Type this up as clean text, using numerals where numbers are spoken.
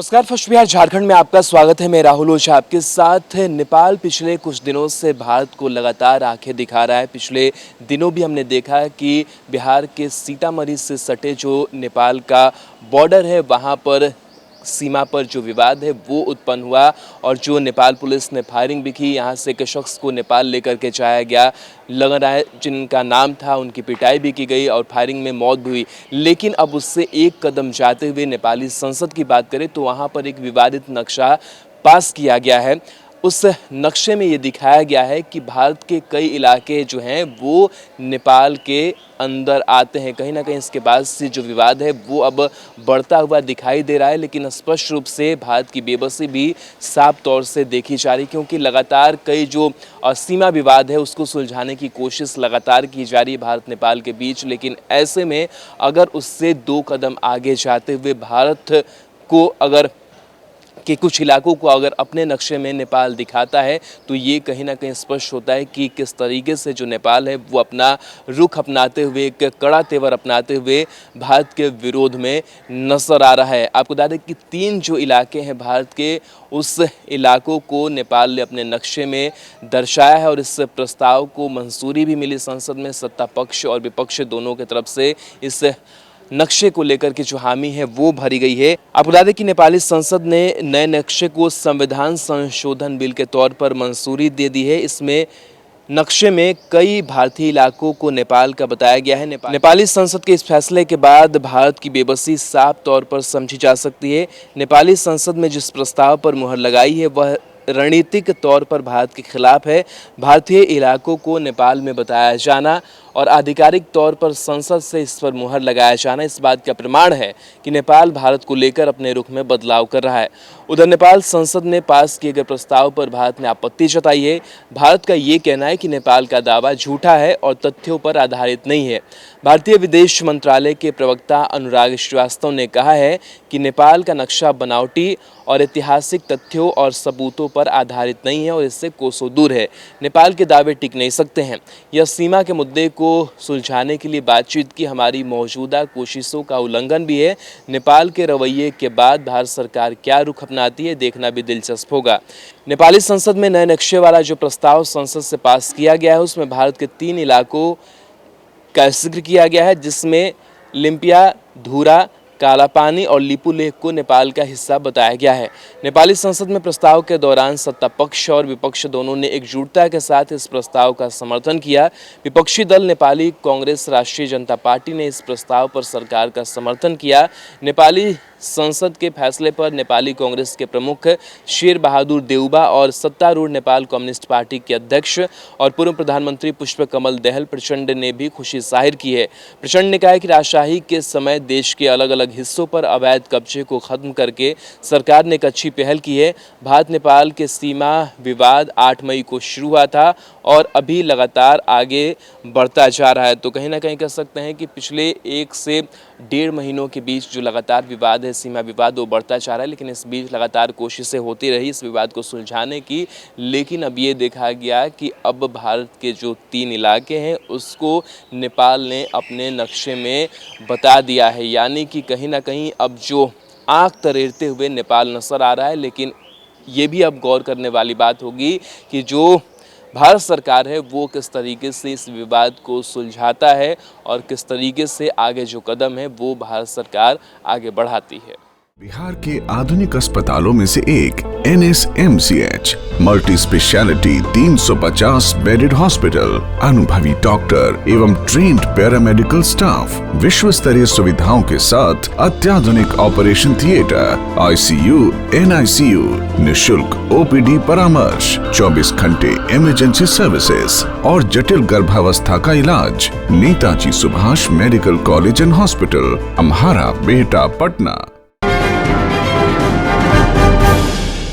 नमस्कार, फर्स्ट बिहार झारखंड में आपका स्वागत है। मैं राहुल ओझा आपके साथ। नेपाल पिछले कुछ दिनों से भारत को लगातार आंखें दिखा रहा है। पिछले दिनों भी हमने देखा कि बिहार के सीतामढ़ी से सटे जो नेपाल का बॉर्डर है वहां पर सीमा पर जो विवाद है वो उत्पन्न हुआ और जो नेपाल पुलिस ने फायरिंग भी की। यहाँ से एक शख्स को नेपाल लेकर के जाया गया, लग रहा है जिनका नाम था, उनकी पिटाई भी की गई और फायरिंग में मौत भी हुई। लेकिन अब उससे एक कदम जाते हुए नेपाली संसद की बात करें तो वहाँ पर एक विवादित नक्शा पास किया गया है। उस नक्शे में ये दिखाया गया है कि भारत के कई इलाके जो हैं वो नेपाल के अंदर आते हैं। कहीं ना कहीं इसके बाद से जो विवाद है वो अब बढ़ता हुआ दिखाई दे रहा है। लेकिन स्पष्ट रूप से भारत की बेबसी भी साफ तौर से देखी जा रही, क्योंकि लगातार कई जो सीमा विवाद है उसको सुलझाने की कोशिश लगातार की जा रही है भारत नेपाल के बीच। लेकिन ऐसे में अगर उससे दो कदम आगे जाते हुए भारत को अगर कि कुछ इलाकों को अगर अपने नक्शे में नेपाल दिखाता है तो ये कहीं ना कहीं स्पष्ट होता है कि किस तरीके से जो नेपाल है वो अपना रुख अपनाते हुए, एक कड़ा तेवर अपनाते हुए भारत के विरोध में नजर आ रहा है। आपको बता दें कि 3 जो इलाके हैं भारत के, उस इलाकों को नेपाल ने अपने नक्शे में दर्शाया है और इस प्रस्ताव को मंजूरी भी मिली संसद में। सत्ता पक्ष और विपक्ष दोनों की तरफ से इस नक्शे को लेकर के जो हामी है वो भरी गई है। आपको बता दें कि नेपाली संसद ने नए नक्शे को संविधान संशोधन बिल के तौर पर मंजूरी दे दी है। इसमें नक्शे में कई भारतीय इलाकों को नेपाल का बताया गया है। नेपाली संसद के इस फैसले के बाद भारत की बेबसी साफ तौर पर समझी जा सकती है। नेपाली संसद में जिस प्रस्ताव पर मुहर लगाई है वह रणनीतिक तौर पर भारत के खिलाफ है। भारतीय इलाकों को नेपाल में बताया जाना और आधिकारिक तौर पर संसद से इस पर मुहर लगाया जाना इस बात का प्रमाण है कि नेपाल भारत को लेकर अपने रुख में बदलाव कर रहा है। उधर नेपाल संसद में पास किए गए प्रस्ताव पर भारत ने आपत्ति जताई है। भारत का ये कहना है कि नेपाल का दावा झूठा है और तथ्यों पर आधारित नहीं है। भारतीय विदेश मंत्रालय के प्रवक्ता अनुराग श्रीवास्तव ने कहा है कि नेपाल का नक्शा बनावटी और ऐतिहासिक तथ्यों और सबूतों पर आधारित नहीं है और इससे कोसों दूर है। नेपाल के दावे टिक नहीं सकते हैं। यह सीमा के मुद्दे को सुलझाने के लिए बातचीत की हमारी मौजूदा कोशिशों का उल्लंघन भी है। नेपाल के रवैये के बाद भारत सरकार क्या रुख अपनाती है, देखना भी दिलचस्प होगा। नेपाली संसद में नए नक्शे वाला जो प्रस्ताव संसद से पास किया गया है उसमें भारत के 3 इलाकों का जिक्र किया गया है, जिसमें लिम्पिया, धूरा, कालापानी और लिपुलेख को नेपाल का हिस्सा बताया गया है। नेपाली संसद में प्रस्ताव के दौरान सत्ता पक्ष और विपक्ष दोनों ने एकजुटता के साथ इस प्रस्ताव का समर्थन किया। विपक्षी दल नेपाली कांग्रेस राष्ट्रीय जनता पार्टी ने इस प्रस्ताव पर सरकार का समर्थन किया। नेपाली संसद के फैसले पर नेपाली कांग्रेस के प्रमुख शेर बहादुर देउबा और सत्तारूढ़ नेपाल कम्युनिस्ट पार्टी के अध्यक्ष और पूर्व प्रधानमंत्री पुष्पकमल दहल प्रचंड ने भी खुशी जाहिर की है। प्रचंड ने कहा कि राजशाही के समय देश के अलग अलग हिस्सों पर अवैध कब्जे को खत्म करके सरकार ने एक अच्छी पहल की है। भारत नेपाल के सीमा विवाद 8 मई को शुरू हुआ था और अभी लगातार आगे बढ़ता जा रहा है। तो कहीं ना कहीं कह सकते हैं कि पिछले 1 से 1.5 महीनों के बीच जो लगातार विवाद है, सीमा विवाद, वो बढ़ता जा रहा है। लेकिन इस बीच लगातार कोशिशें होती रही इस विवाद को सुलझाने की। लेकिन अब ये देखा गया कि अब भारत के जो 3 इलाके हैं उसको नेपाल ने अपने नक्शे में बता दिया है। यानी कि कहीं ना कहीं अब जो आंख तरेरते हुए नेपाल नजर आ रहा है। लेकिन ये भी अब गौर करने वाली बात होगी कि जो भारत सरकार है वो किस तरीके से इस विवाद को सुलझाता है और किस तरीके से आगे जो कदम है वो भारत सरकार आगे बढ़ाती है। बिहार के आधुनिक अस्पतालों में से एक NSMCH multi speciality 350 bedded hospital, अनुभवी डॉक्टर एवं ट्रेन्ड पैरामेडिकल स्टाफ, विश्व स्तरीय सुविधाओं के साथ अत्याधुनिक ऑपरेशन थिएटर, ICU, NICU, निशुल्क OPD परामर्श, 24 घंटे इमरजेंसी सर्विसेज और जटिल गर्भावस्था का इलाज। Netaji Subhash medical college and hospital, Amhara, Bihta, Patna.